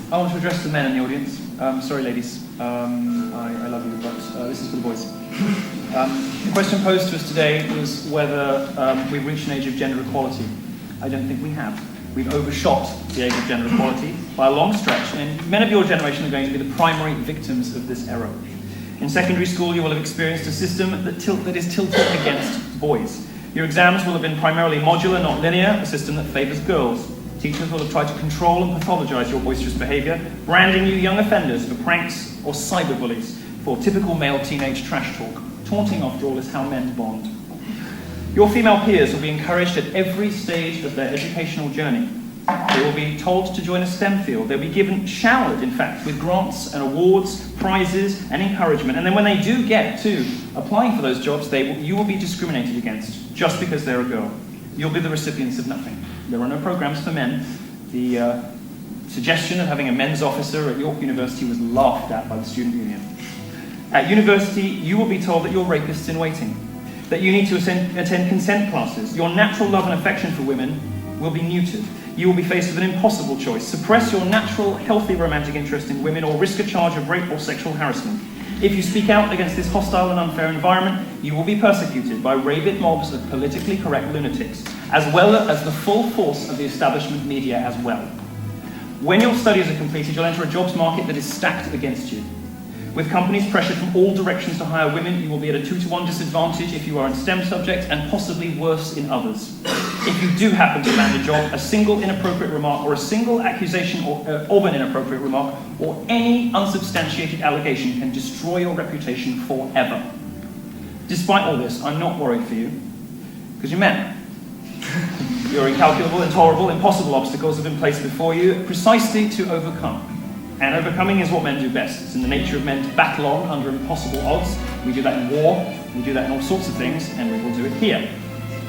I want to address the men in the audience. Sorry, ladies. I love you, but this is for the boys. The question posed to us today was whether we've reached an age of gender equality. I don't think we have. We've overshot the age of gender equality by a long stretch, and men of your generation are going to be the primary victims of this error. In secondary school, you will have experienced a system that is tilted against boys. Your exams will have been primarily modular, not linear, a system that favours girls. Teachers will have tried to control and pathologise your boisterous behaviour, branding you young offenders for pranks or cyberbullies, for typical male teenage trash talk. Taunting, after all, is how men bond. Your female peers will be encouraged at every stage of their educational journey. They will be told to join a STEM field. They'll be showered, in fact, with grants and awards, prizes and encouragement. And then when they do get to applying for those jobs, you will be discriminated against just because they're a girl. You'll be the recipients of nothing. There are no programs for men. The suggestion of having a men's officer at York University was laughed at by the student union. At university, you will be told that you're rapists in waiting, that you need to attend consent classes. Your natural love and affection for women will be neutered. You will be faced with an impossible choice: suppress your natural, healthy romantic interest in women or risk a charge of rape or sexual harassment. If you speak out against this hostile and unfair environment, you will be persecuted by rabid mobs of politically correct lunatics, as well as the full force of the establishment media as well. When your studies are completed, you'll enter a jobs market that is stacked against you. With companies pressured from all directions to hire women, you will be at a 2-to-1 disadvantage if you are in STEM subjects, and possibly worse in others. If you do happen to land a job, a single inappropriate remark or a single accusation of an inappropriate remark or any unsubstantiated allegation can destroy your reputation forever. Despite all this, I'm not worried for you, because you're men. Your incalculable, intolerable, impossible obstacles have been placed before you precisely to overcome. And overcoming is what men do best. It's in the nature of men to battle on under impossible odds. We do that in war, we do that in all sorts of things, and we will do it here.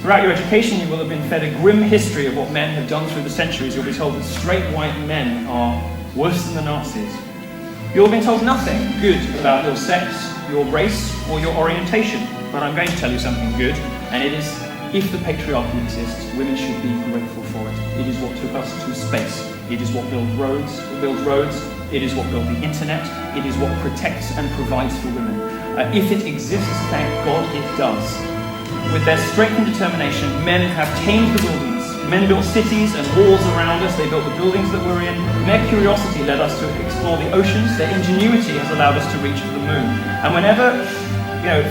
Throughout your education, you will have been fed a grim history of what men have done through the centuries. You'll be told that straight white men are worse than the Nazis. You'll have been told nothing good about your sex, your race, or your orientation. But I'm going to tell you something good, and it is, if the patriarchy exists, women should be grateful for it. It is what took us to space. It is what builds roads. It is what built the internet. It is what protects and provides for women. If it exists, thank God it does. With their strength and determination, men have tamed the wilderness. Men built cities and walls around us. They built the buildings that we're in. Their curiosity led us to explore the oceans. Their ingenuity has allowed us to reach for the moon. And whenever,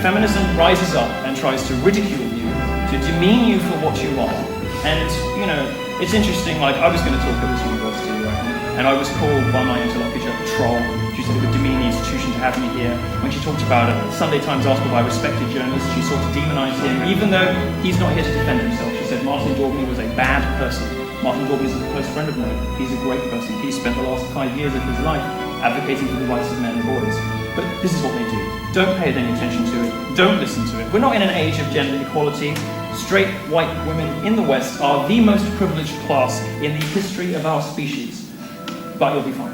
feminism rises up and tries to ridicule you, to demean you for what you are, and it's interesting. Like, I was going to talk at this university, right? And I was called by my interlocutor a troll. She said it would demean the institution to have me here. When she talked about a Sunday Times article by a respected journalist, she sort of demonized him, even though he's not here to defend himself. She said Martin Daubney was a bad person. Martin Daubney is a close friend of mine. He's a great person. He spent the last 5 years of his life advocating for the rights of men and boys. But this is what they do. Don't pay any attention to it. Don't listen to it. We're not in an age of gender equality. Straight white women in the West are the most privileged class in the history of our species. But you'll be fine.